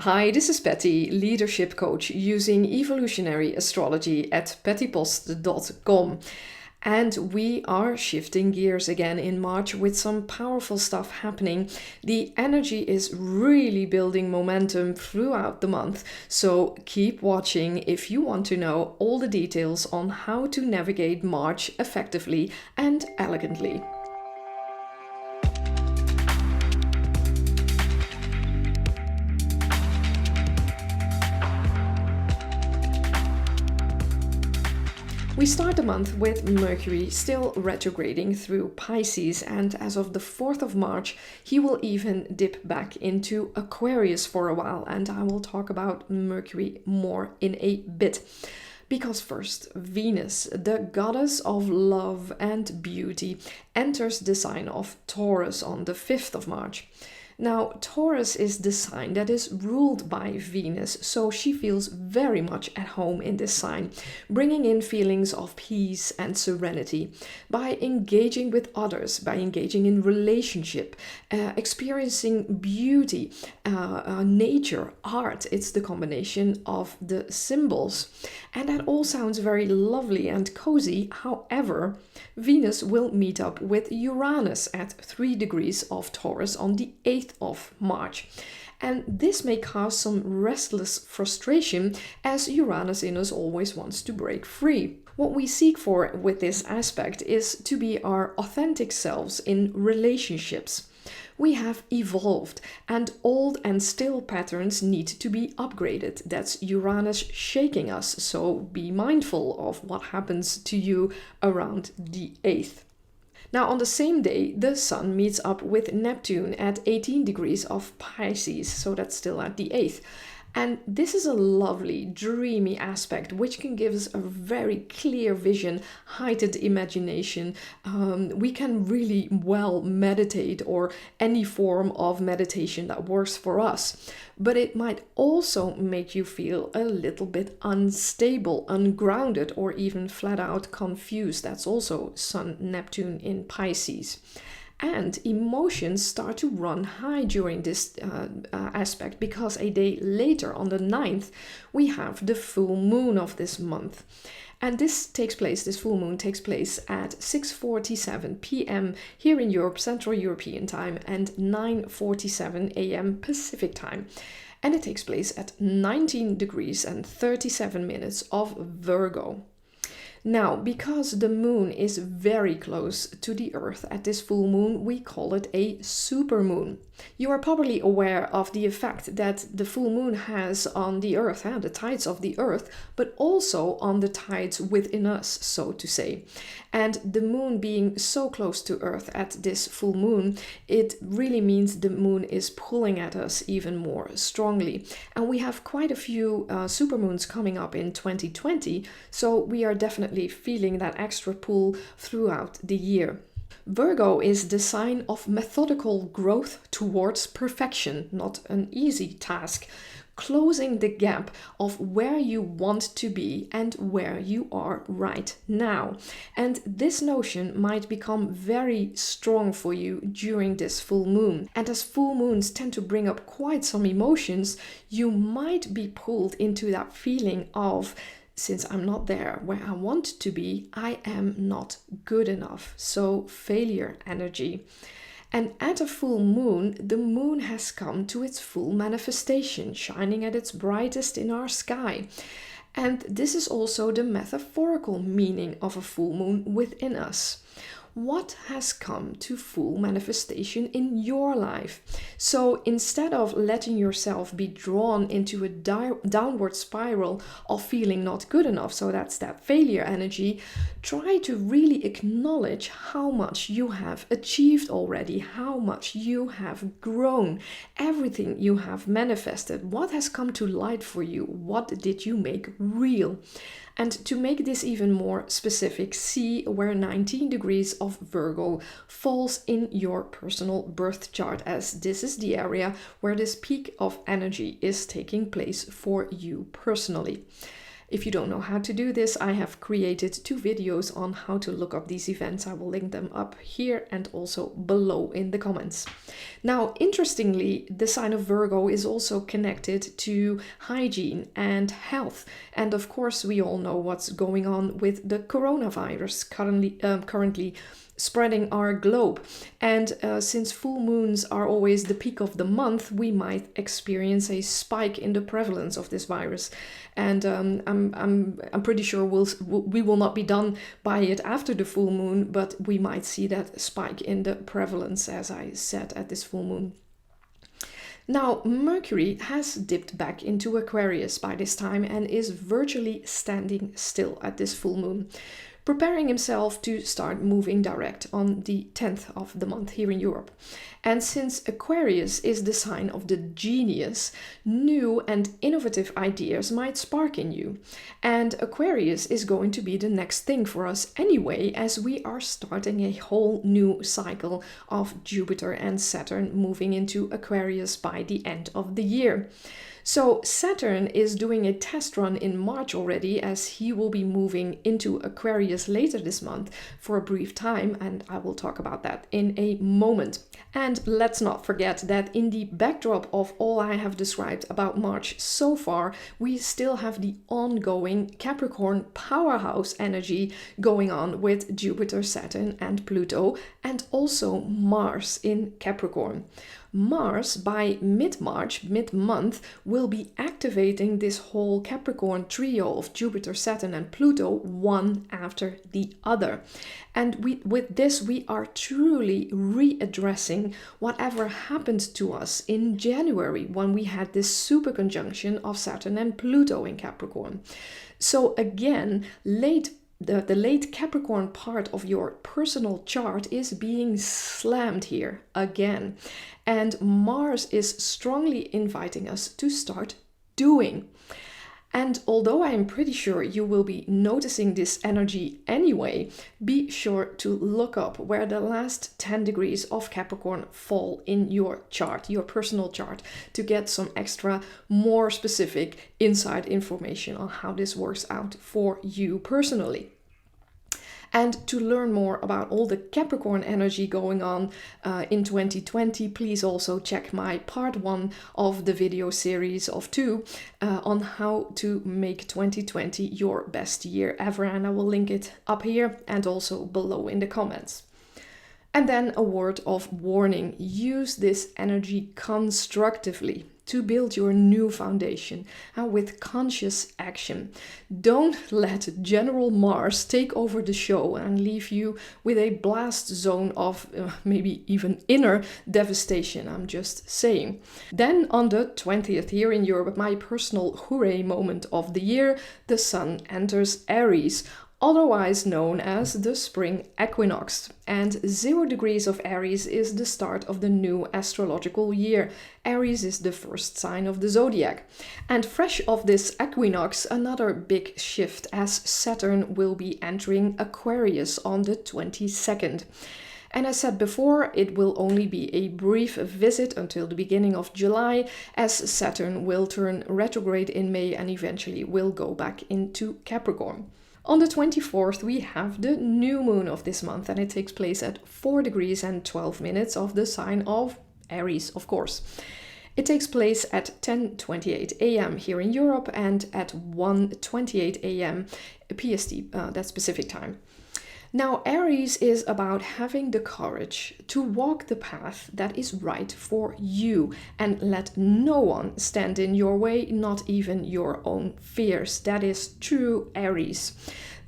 Hi, this is Patty, leadership coach using evolutionary astrology at pattypost.com. And we are shifting gears again in March with some powerful stuff happening. The energy is really building momentum throughout the month. So keep watching if you want to know all the details on how to navigate March effectively and elegantly. We start the month with Mercury still retrograding through Pisces, and as of the 4th of March, he will even dip back into Aquarius for a while, and I will talk about Mercury more in a bit. Because first, Venus, the goddess of love and beauty, enters the sign of Taurus on the 5th of March. Now, Taurus is the sign that is ruled by Venus, so she feels very much at home in this sign, bringing in feelings of peace and serenity by engaging with others, by engaging in relationship, experiencing beauty, nature, art. It's the combination of the symbols. And that all sounds very lovely and cozy. However, Venus will meet up with Uranus at 3 degrees of Taurus on the 8th of March. And this may cause some restless frustration as Uranus in us always wants to break free. What we seek for with this aspect is to be our authentic selves in relationships. We have evolved and old and still patterns need to be upgraded. That's Uranus shaking us, so be mindful of what happens to you around the 8th. Now, on the same day, the Sun meets up with Neptune at 18 degrees of Pisces, so that's still at the 8th. And this is a lovely, dreamy aspect which can give us a very clear vision, heightened imagination. We can really well meditate or any form of meditation that works for us. But it might also make you feel a little bit unstable, ungrounded, or even flat out confused. That's also Sun Neptune in Pisces. And emotions start to run high during this aspect because a day later, on the 9th, we have the full moon of this month. And this full moon takes place at 6:47 p.m. here in Europe, Central European time, and 9:47 a.m. Pacific time. And it takes place at 19 degrees and 37 minutes of Virgo. Now, because the moon is very close to the Earth at this full moon, we call it a supermoon. You are probably aware of the effect that the full moon has on the Earth, the tides of the Earth, but also on the tides within us, so to say. And the moon being so close to Earth at this full moon, it really means the moon is pulling at us even more strongly. And we have quite a few supermoons coming up in 2020, so we are definitely feeling that extra pull throughout the year. Virgo is the sign of methodical growth towards perfection, not an easy task. Closing the gap of where you want to be and where you are right now. And this notion might become very strong for you during this full moon. And as full moons tend to bring up quite some emotions, you might be pulled into that feeling of, since I'm not there where I want to be, I am not good enough. So failure energy. And at a full moon, the moon has come to its full manifestation, shining at its brightest in our sky. And this is also the metaphorical meaning of a full moon within us. What has come to full manifestation in your life? So instead of letting yourself be drawn into a downward spiral of feeling not good enough, so that's that failure energy, try to really acknowledge how much you have achieved already, how much you have grown, everything you have manifested, what has come to light for you, what did you make real? And to make this even more specific, see where 19 degrees of Virgo falls in your personal birth chart, as this is the area where this peak of energy is taking place for you personally. If you don't know how to do this, I have created 2 videos on how to look up these events. I will link them up here and also below in the comments. Now, interestingly, the sign of Virgo is also connected to hygiene and health. And of course, we all know what's going on with the coronavirus currently spreading our globe. And since full moons are always the peak of the month, we might experience a spike in the prevalence of this virus. And I'm pretty sure we will not be done by it after the full moon, but we might see that spike in the prevalence, as I said, at this full moon. Now, Mercury has dipped back into Aquarius by this time and is virtually standing still at this full moon, preparing himself to start moving direct on the 10th of the month here in Europe. And since Aquarius is the sign of the genius, new and innovative ideas might spark in you. And Aquarius is going to be the next thing for us anyway, as we are starting a whole new cycle of Jupiter and Saturn moving into Aquarius by the end of the year. So Saturn is doing a test run in March already, as he will be moving into Aquarius later this month for a brief time, and I will talk about that in a moment. And let's not forget that in the backdrop of all I have described about March so far, we still have the ongoing Capricorn powerhouse energy going on with Jupiter, Saturn and Pluto, and also Mars in Capricorn. Mars, by mid-March, mid-month, will be activating this whole Capricorn trio of Jupiter, Saturn and Pluto, one after the other. And with this, we are truly readdressing whatever happened to us in January when we had this super conjunction of Saturn and Pluto in Capricorn. So again, the late Capricorn part of your personal chart is being slammed here again. And Mars is strongly inviting us to start doing. And although I am pretty sure you will be noticing this energy anyway, be sure to look up where the last 10 degrees of Capricorn fall in your chart, your personal chart, to get some extra, more specific inside information on how this works out for you personally. And to learn more about all the Capricorn energy going on in 2020, please also check my part 1 of the video series of 2 on how to make 2020 your best year ever. And I will link it up here and also below in the comments. And then a word of warning: use this energy constructively to build your new foundation with conscious action. Don't let General Mars take over the show and leave you with a blast zone of maybe even inner devastation. I'm just saying. Then on the 20th here in Europe, my personal hooray moment of the year, the Sun enters Aries, otherwise known as the spring equinox. And 0 degrees of Aries is the start of the new astrological year. Aries is the first sign of the zodiac. And fresh off this equinox, another big shift, as Saturn will be entering Aquarius on the 22nd. And as said before, it will only be a brief visit until the beginning of July, as Saturn will turn retrograde in May and eventually will go back into Capricorn. On the 24th, we have the new moon of this month, and it takes place at 4 degrees and 12 minutes of the sign of Aries, of course. It takes place at 10:28 a.m. here in Europe and at 1:28 a.m. PST, that's Pacific time. Now, Aries is about having the courage to walk the path that is right for you and let no one stand in your way, not even your own fears. That is true Aries.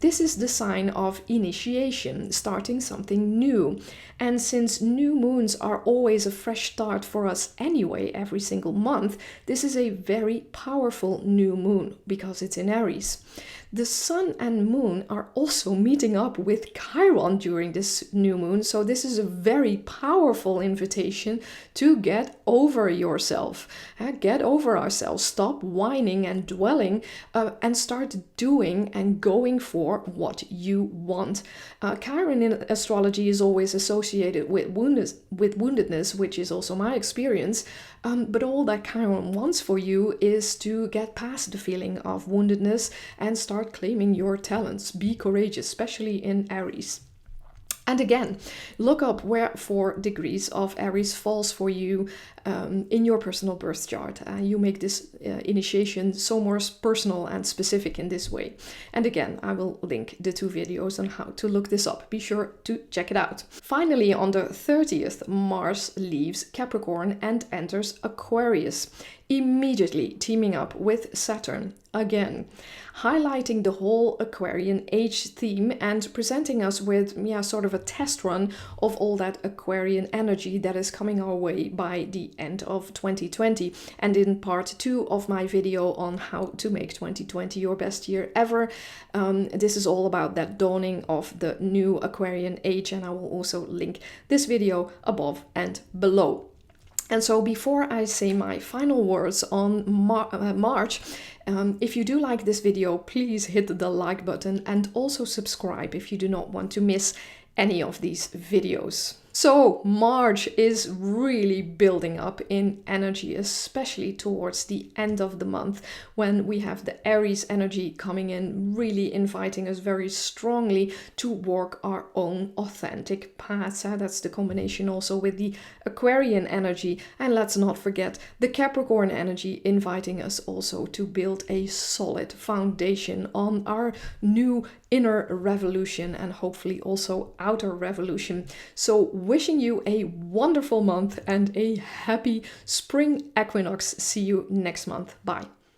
This is the sign of initiation, starting something new. And since new moons are always a fresh start for us anyway, every single month, this is a very powerful new moon because it's in Aries. The sun and moon are also meeting up with with Chiron during this new moon. So this is a very powerful invitation to get over yourself, get over ourselves, stop whining and dwelling, and start doing and going for what you want. Chiron in astrology is always associated with woundedness, which is also my experience. But all that Chiron wants for you is to get past the feeling of woundedness and start claiming your talents. Be courageous, especially in Aries. And again, look up where 4 degrees of Aries falls for you in your personal birth chart. You make this initiation so more personal and specific in this way. And again, I will link the 2 videos on how to look this up. Be sure to check it out. Finally, on the 30th, Mars leaves Capricorn and enters Aquarius, immediately teaming up with Saturn again, highlighting the whole Aquarian age theme and presenting us with sort of a test run of all that Aquarian energy that is coming our way by the end of 2020. And in part 2 of my video on how to make 2020 your best year ever, this is all about that dawning of the new Aquarian age, and I will also link this video above and below. And so before I say my final words on March, if you do like this video, please hit the like button and also subscribe if you do not want to miss any of these videos. So March is really building up in energy, especially towards the end of the month when we have the Aries energy coming in, really inviting us very strongly to walk our own authentic paths. That's the combination also with the Aquarian energy. And let's not forget the Capricorn energy inviting us also to build a solid foundation on our new inner revolution and hopefully also outer revolution. So wishing you a wonderful month and a happy spring equinox. See you next month. Bye.